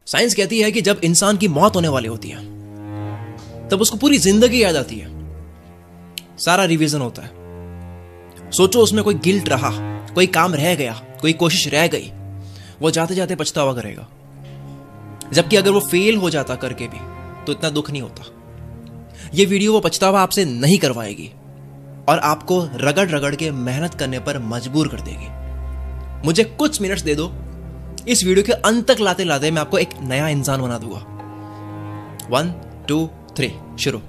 Science कहती है कि जब इंसान की मौत होने वाली होती है तब उसको पूरी जिंदगी याद आती है, सारा रिवीजन होता है। सोचो उसमें कोई गिल्ट रहा, कोई काम रह गया, कोई कोशिश रह गई, वो जाते जाते पछतावा करेगा। जबकि अगर वो फेल हो जाता करके भी तो इतना दुख नहीं होता। ये वीडियो वो पछतावा आपसे नहीं करवाएगी और आपको रगड़ रगड़ के मेहनत करने पर मजबूर कर देगी। मुझे कुछ मिनट्स दे दो, इस वीडियो के अंत तक लाते लाते मैं आपको एक नया इंसान बना दूंगा। 1 2 3 शुरू।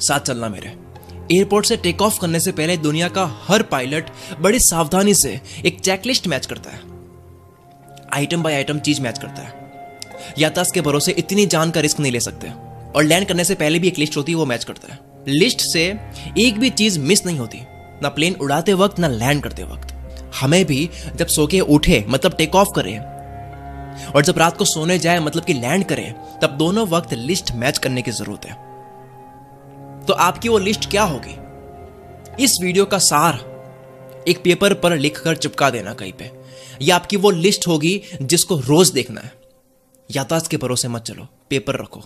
साथ चलना मेरे। एयरपोर्ट से टेक ऑफ करने से पहले दुनिया का हर पायलट बड़ी सावधानी से एक चेकलिस्ट मैच करता है, आइटम बाय आइटम चीज मैच करता है। यातायात के भरोसे इतनी जान का रिस्क नहीं ले सकते और लैंड करने से पहले भी एक लिस्ट होती है, वो मैच करता है। लिस्ट से एक भी चीज मिस नहीं होती, ना प्लेन उड़ाते वक्त ना लैंड करते वक्त। हमें भी जब सो के उठे मतलब टेक ऑफ करें और जब रात को सोने जाए मतलब कि लैंड करें, तब दोनों वक्त लिस्ट मैच करने की जरूरत है। तो आपकी वो लिस्ट क्या होगी? इस वीडियो का सार एक पेपर पर लिखकर चिपका देना कहीं पे। यह आपकी वो लिस्ट होगी जिसको रोज देखना है। यातायात के भरोसे मत चलो, पेपर रखो।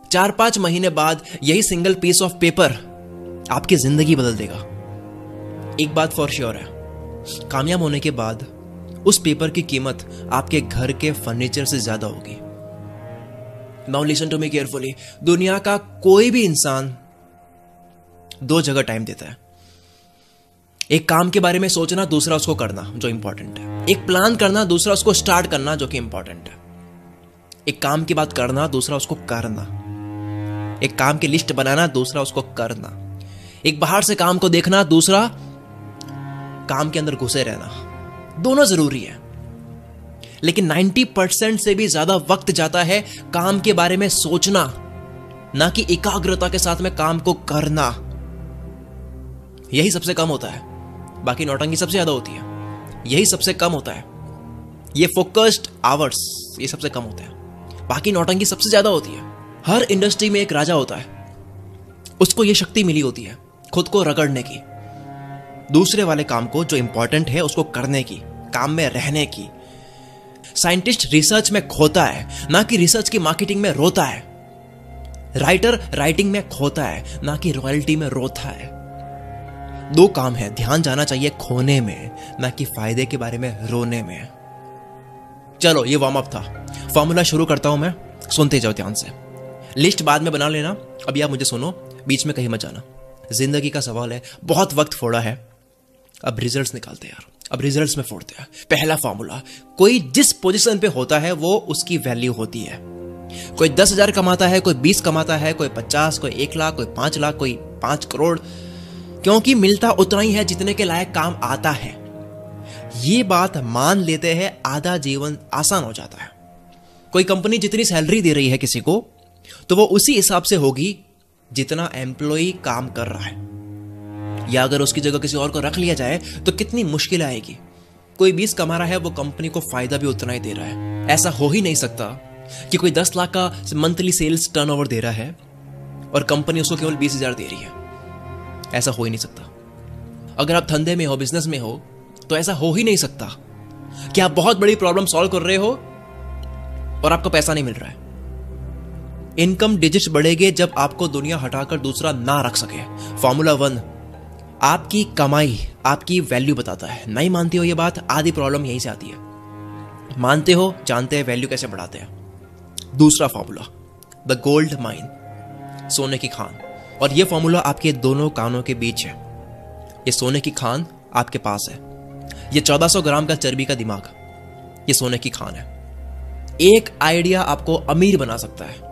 4-5 महीने बाद यही सिंगल पीस ऑफ पेपर आपकी जिंदगी बदल देगा। एक बात फॉर श्योर है, कामयाब होने के बाद उस पेपर की कीमत आपके घर के फर्नीचर से ज्यादा होगी। Now listen to me carefully. दुनिया का कोई भी इंसान 2 जगह टाइम देता है। एक काम के बारे में सोचना, दूसरा उसको करना जो इंपॉर्टेंट है। एक प्लान करना, दूसरा उसको स्टार्ट करना जो कि इंपॉर्टेंट है। एक काम की बात करना, दूसरा उसको करना। एक काम की लिस्ट बनाना, दूसरा उसको करना। एक बाहर से काम को देखना, दूसरा काम के अंदर घुसे रहना। दोनों जरूरी है, लेकिन 90% से भी ज्यादा वक्त जाता है काम के बारे में सोचना, ना कि एकाग्रता के साथ में काम को करना। यही सबसे कम होता है। बाकी नौटंकी सबसे ज्यादा होती है, यही सबसे कम होता है। ये फोकस्ड आवर्स ये सबसे कम होते हैं, बाकी नौटंकी सबसे ज्यादा होती है। हर इंडस्ट्री में एक राजा होता है, उसको ये शक्ति मिली होती है खुद को रगड़ने की, दूसरे वाले काम को जो इंपॉर्टेंट है उसको करने की, काम में रहने की। साइंटिस्ट रिसर्च में खोता है, ना कि रिसर्च की मार्केटिंग में रोता है। राइटर राइटिंग में खोता है, ना कि रॉयल्टी में रोता है। 2 काम है, ध्यान जाना चाहिए खोने में, ना कि फायदे के बारे में रोने में। चलो ये वार्म अप था, फॉर्मूला शुरू करता हूं मैं, सुनते जाओ ध्यान से। लिस्ट बाद में बना लेना, अभी आप मुझे सुनो, बीच में कहीं मत जाना। जिंदगी का सवाल है, बहुत वक्त फोड़ा है, अब रिजल्ट्स निकालते हैं यार, अब रिजल्ट्स में फोड़ते हैं। पहला फॉर्मूला, कोई जिस पोजीशन पे होता है वो उसकी वैल्यू होती है। कोई 10,000 कमाता है, कोई 20 कमाता है, कोई 50, कोई 1 लाख, कोई 5 लाख, कोई 5 करोड़, क्योंकि मिलता उतना ही है जितने के लायक काम आता है। ये बात मान लेते हैं, आधा जीवन आसान हो जाता है। कोई कंपनी जितनी सैलरी दे रही है किसी को, तो वो उसी हिसाब से होगी जितना एम्प्लॉय काम कर रहा है। या अगर उसकी जगह किसी और को रख लिया जाए तो कितनी मुश्किल आएगी। कोई 20 कमा रहा है, वो कंपनी को फायदा भी उतना ही दे रहा है। ऐसा हो ही नहीं सकता कि कोई 10 लाख का मंथली सेल्स टर्नओवर दे रहा है और कंपनी उसको केवल 20,000 दे रही है। ऐसा हो ही नहीं सकता। अगर आप धंधे में हो, बिजनेस में हो, तो ऐसा हो ही नहीं सकता कि आप बहुत बड़ी प्रॉब्लम सॉल्व कर रहे हो और आपको पैसा नहीं मिल रहा है। इनकम डिजिट्स बढ़ेंगे जब आपको दुनिया हटाकर दूसरा ना रख सके। फॉर्मूला 1, आपकी कमाई आपकी वैल्यू बताता है। नहीं मानते हो ये बात? आधी प्रॉब्लम यहीं से आती है। मानते हो, जानते हैं वैल्यू कैसे बढ़ाते हैं। दूसरा फॉर्मूला, द गोल्ड माइन, सोने की खान। और यह फॉर्मूला आपके दोनों कानों के बीच है। ये सोने की खान आपके पास है। ये 1400 ग्राम का चर्बी का दिमाग, ये सोने की खान है। एक आइडिया आपको अमीर बना सकता है।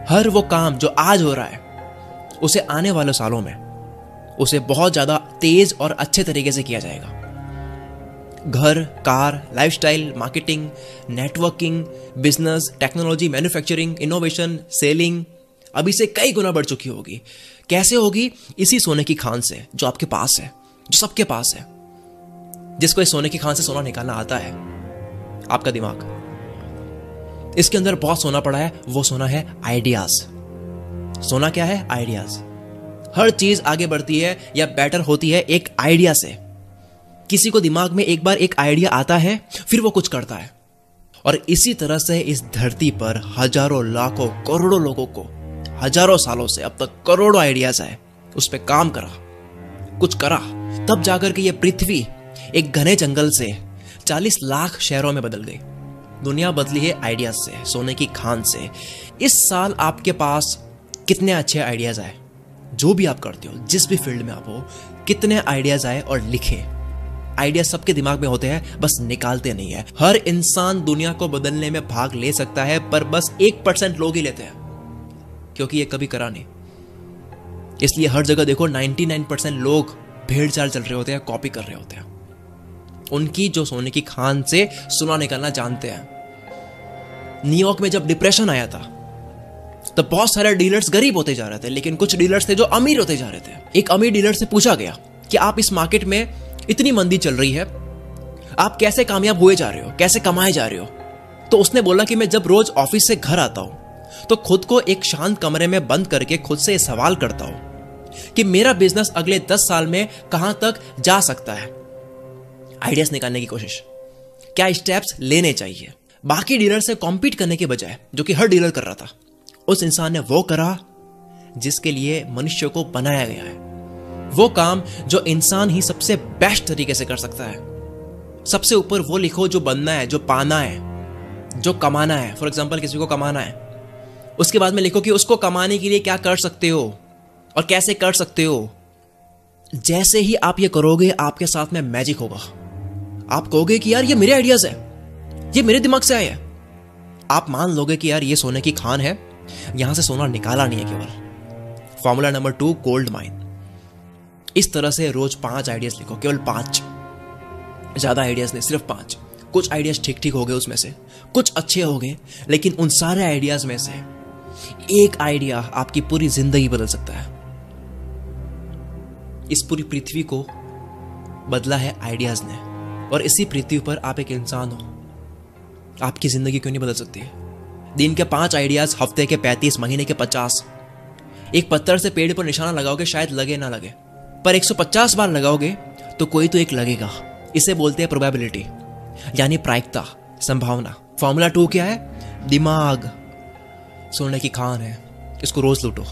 हर वो काम जो आज हो रहा है, उसे आने वाले सालों में उसे बहुत ज्यादा तेज और अच्छे तरीके से किया जाएगा। घर, car, lifestyle, marketing, networking, business, technology, manufacturing, innovation, selling अभी से कई गुना बढ़ चुकी होगी। कैसे होगी? इसी सोने की खान से जो आपके पास है, जो सबके पास है। जिसको इस सोने की खान से सोना निकालना आता है, आपका दिमाग। इसके अंदर बहुत सोना पड़ा है, वो सोना है आइडियाज। सोना क्या है? आइडियाज। हर चीज आगे बढ़ती है या बेटर होती है एक आइडिया से। किसी को दिमाग में एक बार एक आइडिया आता है, फिर वो कुछ करता है। और इसी तरह से इस धरती पर हजारों लाखों करोड़ों लोगों को हजारों सालों से अब तक करोड़ों आइडियाज आए, उस पर काम करा, कुछ करा, तब जाकर के ये पृथ्वी एक घने जंगल से 40 लाख शहरों में बदल गई। दुनिया बदली है आइडियाज से, सोने की खान से। इस साल आपके पास कितने अच्छे आइडियाज आए, जो भी आप करते हो, जिस भी फील्ड में आप हो, कितने आइडियाज आए और लिखे। आइडिया सबके दिमाग में होते हैं, बस निकालते नहीं है। हर इंसान दुनिया को बदलने में भाग ले सकता है, पर बस 1% लोग ही लेते हैं, क्योंकि ये कभी करा नहीं। इसलिए हर जगह देखो 99% लोग भेड़ चाल चल रहे होते हैं, कॉपी कर रहे होते हैं। उनकी जो सोने की खान से सुना निकालना जानते हैं। न्यूयॉर्क में जब डिप्रेशन आया था तो बहुत सारे डीलर्स गरीब होते जा रहे थे, लेकिन कुछ डीलर्स थे जो अमीर होते जा रहे थे। एक अमीर डीलर से पूछा गया कि आप इस मार्केट में इतनी मंदी चल रही है, आप कैसे कामयाब हुए जा रहे हो, कैसे कमाए जा रहे हो? तो उसने बोला कि मैं जब रोज ऑफिस से घर आता हूं तो खुद को एक शांत कमरे में बंद करके खुद से सवाल करता हूं कि मेरा बिजनेस अगले 10 साल में कहां तक जा सकता है। आइडियाज निकालने की कोशिश, क्या स्टेप्स लेने चाहिए। बाकी डीलर से कॉम्पीट करने के बजाय, जो कि हर डीलर कर रहा था, उस इंसान ने वो करा जिसके लिए मनुष्य को बनाया गया है। वो काम जो इंसान ही सबसे बेस्ट तरीके से कर सकता है। सबसे ऊपर वो लिखो जो बनना है, जो पाना है, जो कमाना है। फॉर एग्जाम्पल किसी को कमाना है, उसके बाद में लिखो कि उसको कमाने के लिए क्या कर सकते हो और कैसे कर सकते हो। जैसे ही आप ये करोगे, आपके साथ में मैजिक होगा। आप कहोगे कि यार ये मेरे आइडियाज है, ये मेरे दिमाग से आए हैं। आप मान लोगे कि यार ये सोने की खान है, यहां से सोना निकाला नहीं है केवल। Formula number 2, gold mine. इस तरह से रोज 5 आइडियाज लिखो, केवल 5, ज्यादा आइडियाज नहीं, सिर्फ 5। कुछ आइडियाज ठीक ठीक हो गए, उसमें से कुछ अच्छे हो गए, लेकिन उन सारे आइडियाज में से एक आइडिया आपकी पूरी जिंदगी बदल सकता है। इस पूरी पृथ्वी को बदला है आइडियाज ने, और इसी पृथ्वी पर आप एक इंसान हो, आपकी जिंदगी क्यों नहीं बदल सकती? दिन के 5 आइडियाज, हफ्ते के 35, महीने के 50। एक पत्थर से पेड़ पर निशाना लगाओगे, शायद लगे ना लगे, पर 150 बार लगाओगे तो कोई तो एक लगेगा। इसे बोलते हैं प्रोबेबिलिटी, यानी प्रायिकता, संभावना। फॉर्मूला 2 क्या है? दिमाग सोने की खान है, इसको रोज लूटो।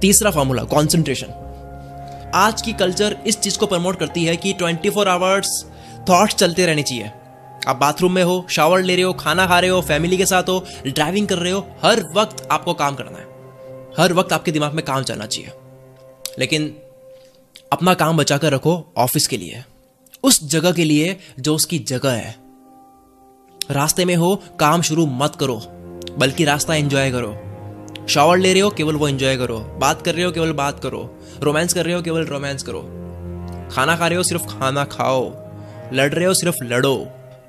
तीसरा फॉर्मूला, कंसंट्रेशन। आज की कल्चर इस चीज को प्रमोट करती है कि 24 आवर्स थॉट्स चलते रहने चाहिए। आप बाथरूम में हो, शावर ले रहे हो, खाना खा रहे हो, फैमिली के साथ हो, ड्राइविंग कर रहे हो, हर वक्त आपको काम करना है, हर वक्त आपके दिमाग में काम चलना चाहिए। लेकिन अपना काम बचाकर रखो ऑफिस के लिए, उस जगह के लिए जो उसकी जगह है। रास्ते में हो, काम शुरू मत करो, बल्कि रास्ता एंजॉय करो। शावर ले रहे हो, केवल वो एंजॉय करो। बात कर रहे हो, केवल बात करो। रोमांस कर रहे हो, केवल रोमांस करो। खाना खा रहे हो, सिर्फ खाना खाओ। लड़ रहे हो, सिर्फ लड़ो।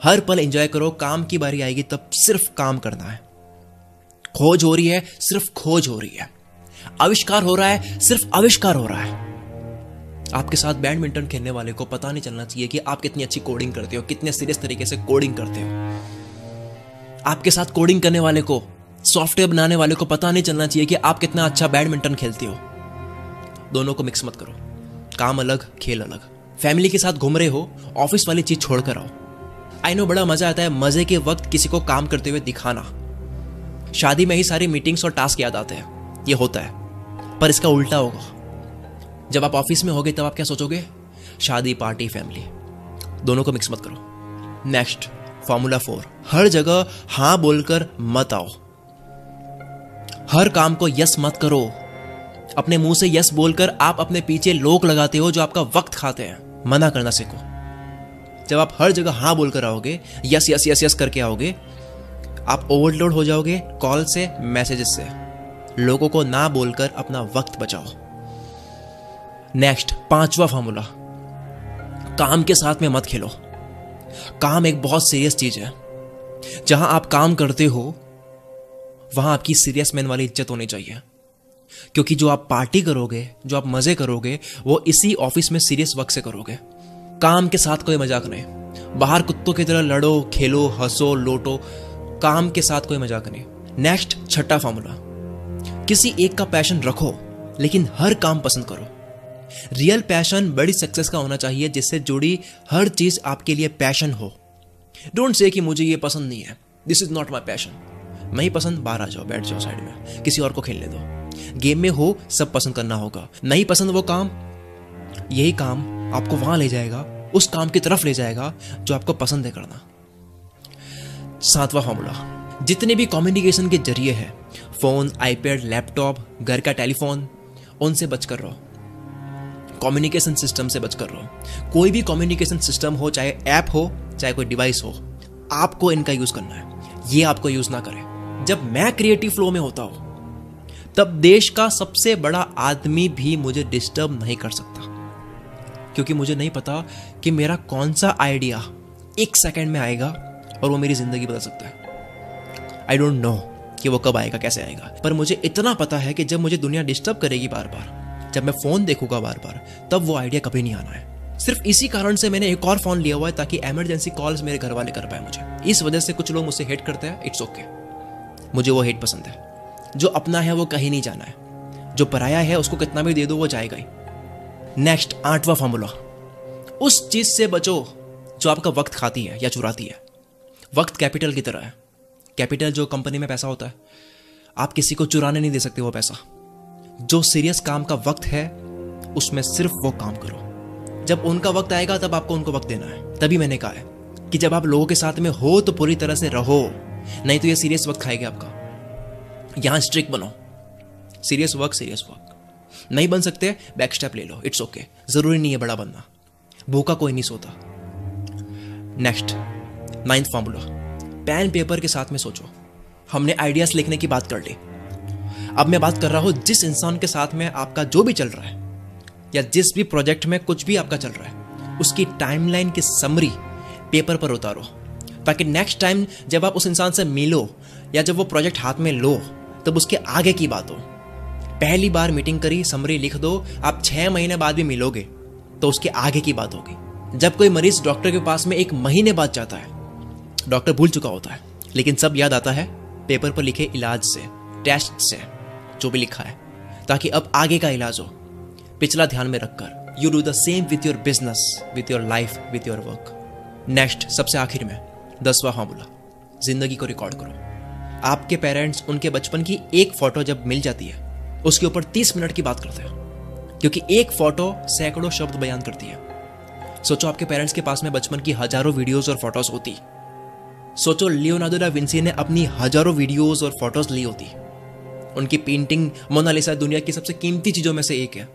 हर पल एंजॉय करो। काम की बारी आएगी तब सिर्फ काम करना है। खोज हो रही है, सिर्फ खोज हो रही है। आविष्कार हो रहा है, सिर्फ आविष्कार हो रहा है। आपके साथ बैडमिंटन खेलने वाले को पता नहीं चलना चाहिए कि आप कितनी अच्छी कोडिंग करते हो, कितने सीरियस तरीके से कोडिंग करते हो। आपके साथ कोडिंग करने वाले को, सॉफ्टवेयर बनाने वाले को पता नहीं चलना चाहिए कि आप कितना अच्छा बैडमिंटन खेलते हो। दोनों को मिक्स मत करो। काम अलग, खेल अलग। फैमिली के साथ घूम रहे हो, ऑफिस वाली चीज छोड़कर आओ। आई नो बड़ा मजा आता है मजे के वक्त किसी को काम करते हुए दिखाना। शादी में ही सारी मीटिंग्स और टास्क याद आते हैं, ये होता है। पर इसका उल्टा होगा। जब आप ऑफिस में होगे तब आप क्या सोचोगे? शादी, पार्टी, फैमिली, दोनों को मिक्स मत करो। नेक्स्ट, फॉर्मूला 4, हर जगह हां बोलकर मत आओ। हर काम को यस मत करो। अपने मुंह से यस बोलकर आप अपने पीछे लोग लगाते हो जो आपका वक्त खाते हैं। मना करना सीखो। जब आप हर जगह हां बोलकर आओगे, यस यस यस यस करके आओगे, आप ओवरलोड हो जाओगे कॉल से, मैसेजेस से। लोगों को ना बोलकर अपना वक्त बचाओ। नेक्स्ट, 5वां फॉर्मूला, काम के साथ में मत खेलो। काम एक बहुत सीरियस चीज है। जहां आप काम करते हो वहां आपकी सीरियस मैन वाली इज्जत होनी चाहिए, क्योंकि जो आप पार्टी करोगे, जो आप मजे करोगे, वो इसी ऑफिस में सीरियस वर्क से करोगे। काम के साथ कोई मजाक नहीं। बाहर कुत्तों की तरह लड़ो, खेलो, हंसो, लोटो। काम के साथ कोई मजाक नहीं। नेक्स्ट, 6वां फॉर्मूला, किसी एक का पैशन रखो, लेकिन हर काम पसंद करो। रियल पैशन बड़ी सक्सेस का होना चाहिए, जिससे जुड़ी हर चीज आपके लिए पैशन हो। डोंट से कि मुझे ये पसंद नहीं है, this is not my passion. नहीं पसंद, बाहर आ जाओ, बैठ जाओ साइड में, किसी और को खेलने दो। गेम में हो, सब पसंद करना होगा। नहीं पसंद वो काम, यही काम आपको वहां ले जाएगा, उस काम की तरफ ले जाएगा जो आपको पसंद है करना। 7वां फॉर्मूला, जितने भी कम्युनिकेशन के जरिए है, फोन, आईपैड, लैपटॉप, घर का टेलीफोन, उनसे बचकर रहो। कम्युनिकेशन सिस्टम से बचकर रहो। कोई भी कम्युनिकेशन सिस्टम हो, चाहे ऐप हो, चाहे कोई डिवाइस हो, आपको इनका यूज करना है, ये आपको यूज ना करें। जब मैं क्रिएटिव फ्लो में होता हूं, तब देश का सबसे बड़ा आदमी भी मुझे डिस्टर्ब नहीं कर सकता, क्योंकि मुझे नहीं पता कि मेरा कौन सा आइडिया 1 सेकंड में आएगा और वो मेरी जिंदगी बदल सकता है। आई डोंट नो कि वो कब आएगा, कैसे आएगा, पर मुझे इतना पता है कि जब मुझे दुनिया डिस्टर्ब करेगी बार बार, जब मैं फोन देखूंगा बार बार, तब वो आइडिया कभी नहीं आना है। सिर्फ इसी कारण से मैंने एक और फोन लिया हुआ है, ताकि इमरजेंसी कॉल्स मेरे घर वाले कर पाए मुझे। इस वजह से कुछ लोग मुझसे हेट करते हैं, इट्स ओके, मुझे वो हेट पसंद है। जो अपना है वो कहीं नहीं जाना है, जो पराया है उसको कितना भी दे दो वो जाएगा ही। नेक्स्ट 8वां फॉर्मूला, उस चीज से बचो जो आपका वक्त खाती है या चुराती है। वक्त कैपिटल की तरह है। कैपिटल जो कंपनी में पैसा होता है, आप किसी को चुराने नहीं दे सकते वो पैसा। जो सीरियस काम का वक्त है, उसमें सिर्फ वो काम करो। जब उनका वक्त आएगा तब आपको उनको वक्त देना है। तभी मैंने कहा है कि जब आप लोगों के साथ में हो तो पूरी तरह से रहो, नहीं तो ये सीरियस वक्त खाएगा आपका। यहां स्ट्रिक्ट बनो, सीरियस वर्क। नहीं बन सकते, बैक स्टेप ले लो, इट्स ओके। जरूरी नहीं है बड़ा बनना, भूखा कोई नहीं सोता। Next 9th formula, pen paper के साथ में सोचो। हमने आइडियाज लिखने की बात कर ली, अब मैं बात कर रहा हूं जिस इंसान के साथ में आपका जो भी चल रहा है, या जिस भी प्रोजेक्ट में कुछ भी आपका चल रहा है, उसकी टाइमलाइन की समरी पेपर पर उतारो, ताकि नेक्स्ट टाइम जब आप उस इंसान से मिलो या जब वो प्रोजेक्ट हाथ में लो, तब उसके आगे की बात हो। पहली बार मीटिंग करी, समरी लिख दो, आप 6 महीने बाद भी मिलोगे तो उसके आगे की बात होगी। जब कोई मरीज डॉक्टर के पास में 1 महीने बाद जाता है, डॉक्टर भूल चुका होता है, लेकिन सब याद आता है पेपर पर लिखे इलाज से, टेस्ट से, जो भी लिखा है, ताकि अब आगे का इलाज हो। पिछला ध्यान में रखकर you do the same with your business, with your life, with your work. Next, सबसे आखिर में 10वां फॉर्मूला, जिंदगी को रिकॉर्ड करो। आपके पेरेंट्स, उनके बचपन की एक फोटो जब मिल जाती है, उसके ऊपर 30 मिनट की बात करते हैं, क्योंकि एक फोटो सैकड़ों शब्द बयान करती है। सोचो आपके पेरेंट्स के पास में बचपन की हजारों वीडियोस और फोटोज होती। सोचो लियोनार्डो दा विंसी ने अपनी हजारों वीडियोस और फोटोज ली होती। उनकी पेंटिंग मोनालिसा दुनिया की सबसे कीमती चीजों में से एक है।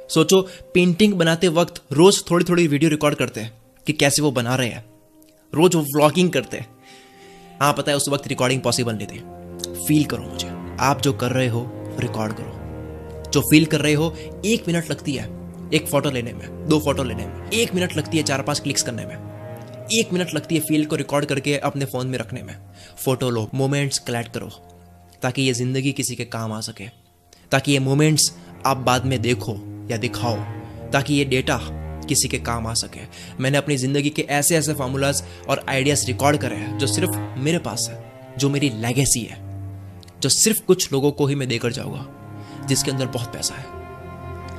सोचो पेंटिंग बनाते वक्त रोज थोड़ी थोड़ी वीडियो रिकॉर्ड करते हैं कि कैसे वो बना रहे हैं, रोज वो व्लॉगिंग करते हैं। हाँ पता है उस वक्त रिकॉर्डिंग पॉसिबल नहीं थी। फील करो मुझे, आप जो कर रहे हो रिकॉर्ड करो। जो फील कर रहे हो, 1 मिनट लगती है एक फोटो लेने में, 2 फोटो लेने में, 1 मिनट लगती है 4-5 क्लिक्स करने में, 1 मिनट लगती है फील को रिकॉर्ड करके अपने फोन में रखने में। फोटो लो, मोमेंट्स कलेक्ट करो, ताकि ये जिंदगी किसी के काम आ सके, ताकि ये मोमेंट्स आप बाद में देखो या दिखाओ, ताकि ये डेटा किसी के काम आ सके। मैंने अपनी जिंदगी के ऐसे ऐसे फॉर्मूलाज और आइडियाज रिकॉर्ड करे हैं जो सिर्फ मेरे पास है, जो मेरी लेगेसी है, जो सिर्फ कुछ लोगों को ही मैं देकर जाऊंगा, जिसके अंदर बहुत पैसा है।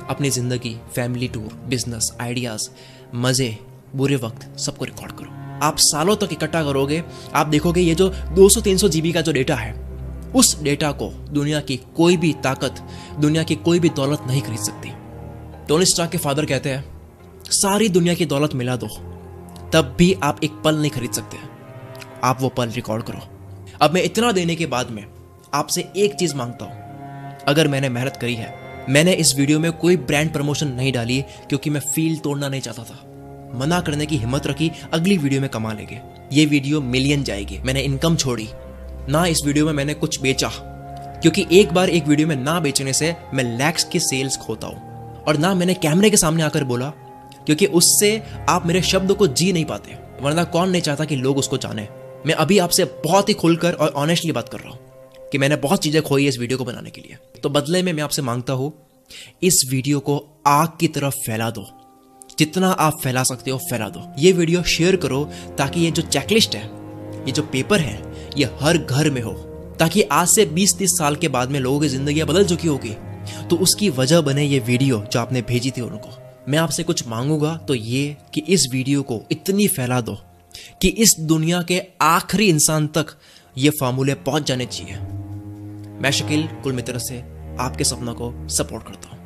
अपनी जिंदगी, फैमिली टूर, बिजनेस, आइडियाज, मजे, बुरे वक्त, सबको रिकॉर्ड करो। आप सालों तक इकट्ठा करोगे, आप देखोगे ये जो 200-300 GB का जो डेटा है, उस डेटा को दुनिया की कोई भी ताकत, दुनिया की कोई भी दौलत नहीं खरीद सकती। टोनी स्टार्क के फादर कहते हैं, सारी दुनिया की दौलत मिला दो, तब भी आप एक पल नहीं खरीद सकते। आप वो पल रिकॉर्ड करो। अब मैं इतना देने के बाद में आपसे एक चीज मांगता हूं। अगर मैंने मेहनत करी है, मैंने इस वीडियो में कोई ब्रांड प्रमोशन नहीं डाली, क्योंकि मैं फील तोड़ना नहीं चाहता था। मना करने की हिम्मत रखी, अगली वीडियो में कमा लेंगे, ये वीडियो मिलियन जाएगी। मैंने इनकम छोड़ी ना, इस वीडियो में मैंने कुछ बेचा, क्योंकि एक बार एक वीडियो में ना बेचने से मैं लैक्स की सेल्स खोता हूं। और ना मैंने कैमरे के सामने आकर बोला, क्योंकि उससे आप मेरे शब्द को जी नहीं पाते, वरना कौन नहीं चाहता कि लोग उसको जाने। मैं अभी आपसे बहुत ही खुलकर और ऑनेस्टली बात कर रहा हूं कि मैंने बहुत चीजें खोई इस वीडियो को बनाने के लिए। तो बदले में मैं आपसे मांगता हूं, इस वीडियो को आग की तरफ फैला दो, जितना आप फैला सकते हो फैला दो। ये वीडियो शेयर करो, ताकि ये जो चेकलिस्ट है, ये जो पेपर है, ये हर घर में हो, ताकि आज से 20-30 साल के बाद में लोगों की जिंदगी बदल चुकी होगी, तो उसकी वजह बने ये वीडियो जो आपने भेजी थी उनको। मैं आपसे कुछ मांगूंगा तो ये कि इस वीडियो को इतनी फैला दो कि इस दुनिया के आखिरी इंसान तक ये फार्मूले पहुंच जाने चाहिए। मैं शकील कुल मित्र से आपके सपनों को सपोर्ट करता हूं।